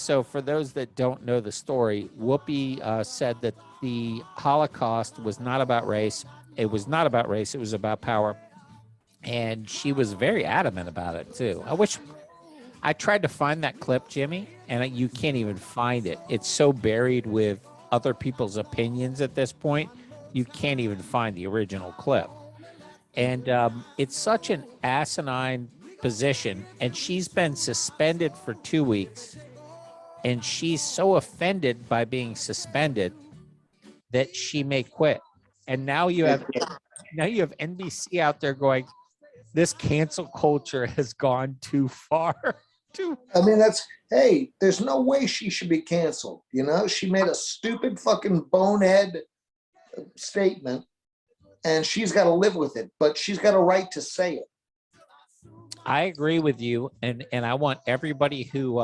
so for those that don't know the story, Whoopi said that the Holocaust was not about race. It was not about race. It was about power. And she was very adamant about it too. I tried to find that clip, Jimmy, and you can't even find it. It's so buried with other people's opinions at this point, you can't even find the original clip. And it's such an asinine position. And she's been suspended for 2 weeks. And she's so offended by being suspended that she may quit. And now you have NBC out there going, this cancel culture has gone too far. I mean, hey, there's no way she should be canceled. You know, she made a stupid fucking bonehead statement and she's got to live with it, but she's got a right to say it. I agree with you. And I want everybody who,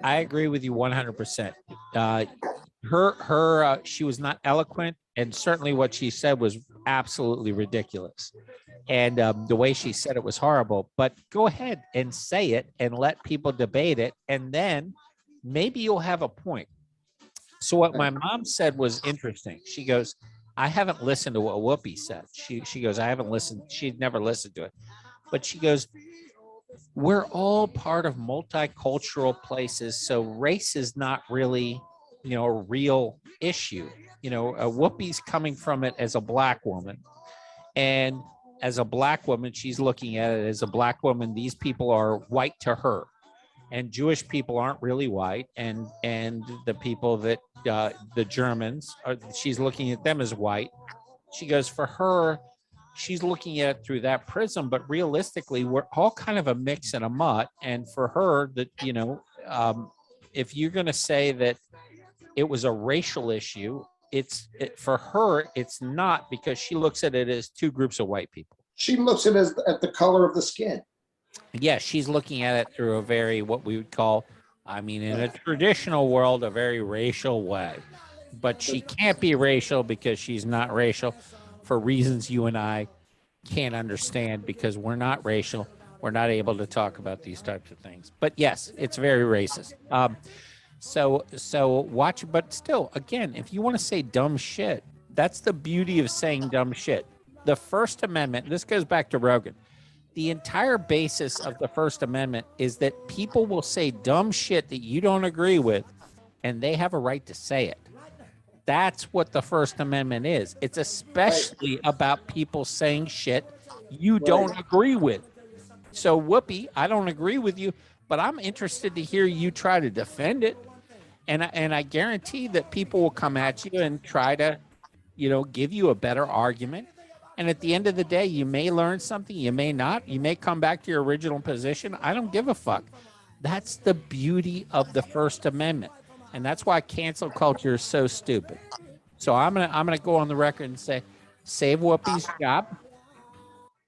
I agree with you 100%. She was not eloquent, and certainly what she said was absolutely ridiculous. And the way she said it was horrible, but go ahead and say it and let people debate it. And then maybe you'll have a point. So what my mom said was interesting. She goes, I haven't listened to what Whoopi said. She goes, I haven't listened. She'd never listened to it, but she goes, we're all part of multicultural places. So race is not really, a real issue. Whoopi's coming from it as a Black woman. And as a Black woman, she's looking at it as a Black woman. These people are white to her, and Jewish people aren't really white. And the people that the Germans she's looking at them as white. She goes, for her, she's looking at it through that prism. But realistically, we're all kind of a mix and a mutt. And for her, that if you're going to say that it was a racial issue, for her, it's not, because she looks at it as two groups of white people. She looks at it as at the color of the skin. Yeah, she's looking at it through a very, what we would call, in a traditional world, a very racial way. But she can't be racial because she's not racial for reasons you and I can't understand, because we're not racial. We're not able to talk about these types of things. But yes, it's very racist. So watch, but still, again, if you want to say dumb shit, that's the beauty of saying dumb shit. The First Amendment, this goes back to Rogan. The entire basis of the First Amendment is that people will say dumb shit that you don't agree with, and they have a right to say it. That's what the First Amendment is. It's especially about people saying shit you don't agree with. So, Whoopi, I don't agree with you, but I'm interested to hear you try to defend it. And I guarantee that people will come at you and try to, give you a better argument. And at the end of the day, you may learn something, you may not. You may come back to your original position. I don't give a fuck. That's the beauty of the First Amendment. And that's why cancel culture is so stupid. So I'm gonna go on the record and say, save Whoopi's job,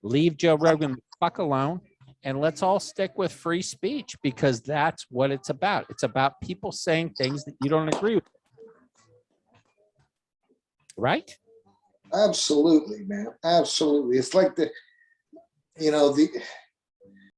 leave Joe Rogan the fuck alone, and let's all stick with free speech, because that's what it's about. It's about people saying things that you don't agree with. Right? Absolutely, man. Absolutely. It's like